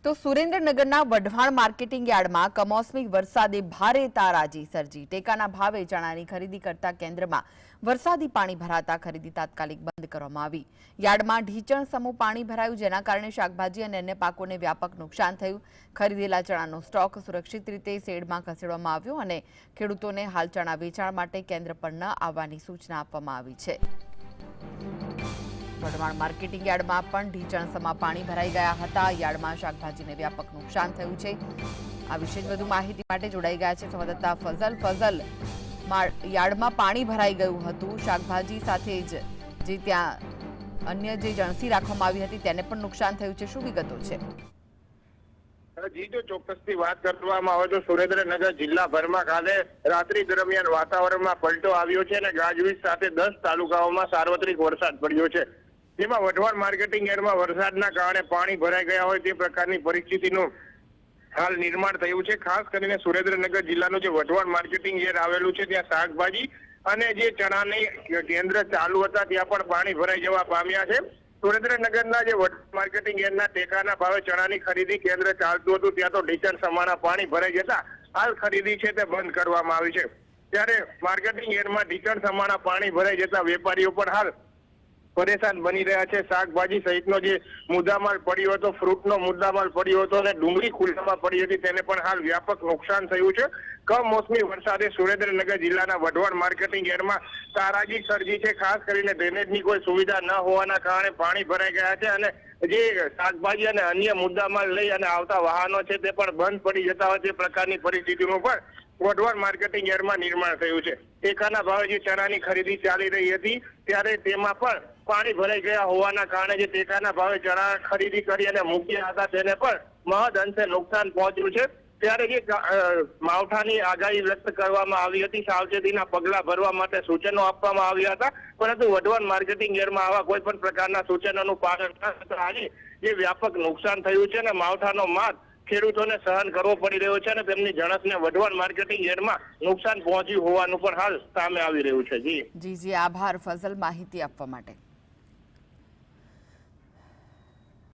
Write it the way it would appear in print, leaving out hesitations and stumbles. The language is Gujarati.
તો સુરેન્દ્રનગરના વઢવાણ માર્કેટિંગ યાર્ડમાં કમોસમી વરસાદે ભારે તારાજી સર્જી ટેકાના ભાવે ચણાની ખરીદી કરતા કેન્દ્રમાં વરસાદી પાણી ભરાતા ખરીદી તાત્કાલિક બંધ કરવામાં આવી। યાર્ડમાં ઢીચણ સમૂહ પાણી ભરાયું, જેના કારણે શાકભાજી અને અન્ય પાકોને વ્યાપક નુકસાન થયું। ખરીદેલા ચણાનો સ્ટોક સુરક્ષિત રીતે શેડમાં ખસેડવામાં આવ્યો અને ખેડૂતોને હાલ ચણા વેચાણ માટે કેન્દ્ર પર ન આવવાની સૂચના આપવામાં આવી છે। વઢવાણ માર્કેટિંગ યાર્ડમાં પણ ઢીચણસમાં પાણી ભરાઈ ગયા હતા। યાર્ડમાં શાકભાજીને વ્યાપક નુકસાન થયું છે। આ વિશે વધુ માહિતી માટે જોડાઈ ગયા છે સંવાદદાતા ફઝલ। યાર્ડમાં પાણી ભરાઈ ગયું હતું, શાકભાજી સાથે જ જે ત્યાં અન્ય જે જણસી રાખવામાં આવી હતી તેને પણ નુકસાન થયું છે, શું વિગતો છે? જી, જો ચોક્કસથી વાત કરવામાં આવે તો સુરેન્દ્રનગર જિલ્લાભરમાં કાલે રાત્રિ દરમિયાન વાતાવરણમાં પલટો આવ્યો છે અને ગાજવીજ સાથે 10 તાલુકાઓમાં સાર્વત્રિક વરસાદ પડ્યો છે, જેમાં વઢવાણ માર્કેટિંગ યાર્ડમાં વરસાદના કારણે પાણી ભરાઈ ગયા હોય તે પ્રકારની પરિસ્થિતિનું હાલ નિર્માણ થયું છે। ખાસ કરીને સુરેન્દ્રનગર જિલ્લાનું જે વઢવાણ માર્કેટિંગ યાર્ડ આવેલું છે ત્યાં શાકભાજી અને જે ચણાની કેન્દ્ર ચાલુ હતા ત્યાં પણ પાણી ભરાઈ જવા પામ્યા છે। સુરેન્દ્રનગરના જે વઢવાણ માર્કેટિંગ યાર્ડના ટેકાના ભાવે ચણાની ખરીદી કેન્દ્ર ચાલતું હતું ત્યાં તો ઢીચણ સમાના પાણી ભરાઈ જતા હાલ ખરીદી છે તે બંધ કરવામાં આવી છે। ત્યારે માર્કેટિંગ યાર્ડમાં ઢીચણ સમાના પાણી ભરાઈ જતા વેપારીઓ પણ હાલ પરેશાન બની રહ્યા છે। શાકભાજી સહિતનો જે મુદ્દામાલ પડ્યો હતો, ફ્રૂટનો મુદ્દામાલ પડ્યો હતો અને ડુંગળી ખુલ્લામાં પડી હતી તેને પણ હાલ વ્યાપક નુકસાન થયું છે। કમોસમી વરસાદે સુરેન્દ્રનગર જિલ્લાના વઢવાણ માર્કેટિંગ યાર્ડમાં તારાજી સર્જી છે। ખાસ કરીને ડ્રેનેજની કોઈ સુવિધા ન હોવાના કારણે પાણી ભરાઈ ગયા છે અને જે શાકભાજી અને અન્ય મુદ્દામાલ લઈ અને આવતા વાહનો છે તે પણ બંધ પડી જતા હોય તે પ્રકારની પરિસ્થિતિનું પણ વઢવાણ માર્કેટિંગ યાર્ડમાં નિર્માણ થયું છે। ટેકાના ભાવે જે ચણાની ખરીદી ચાલી રહી હતી ત્યારે તેમાં પણ પાણી ભરાઈ ગયા હોવાના કારણે જે ટેકાના ભાવે ચણા ખરીદી કરી અને મૂક્યા હતા તેને પણ મહદ અંશે નુકસાન પહોંચ્યું છે। ત્યારે જે માવઠાની આગાહી વ્યક્ત કરવામાં આવી હતી, સાવચેતીના પગલા ભરવા માટે સૂચનો આપવામાં આવ્યા હતા, પરંતુ વઢવાણ માર્કેટિંગ યાર્ડમાં આવા કોઈ પણ પ્રકારના સૂચનોનું પાલન ન થતા આજે જે વ્યાપક નુકસાન થયું છે અને માવઠાનો માર ખેડૂતોને સહન કરવો પડી રહ્યો છે અને તેમની જણસને વઢવાણ માર્કેટિંગ યાર્ડમાં નુકસાન પહોંચ્યું હોવાનું પણ હાલ સામે આવી રહ્યું છે। જી, આભાર ફઝલ માહિતી આપવા માટે।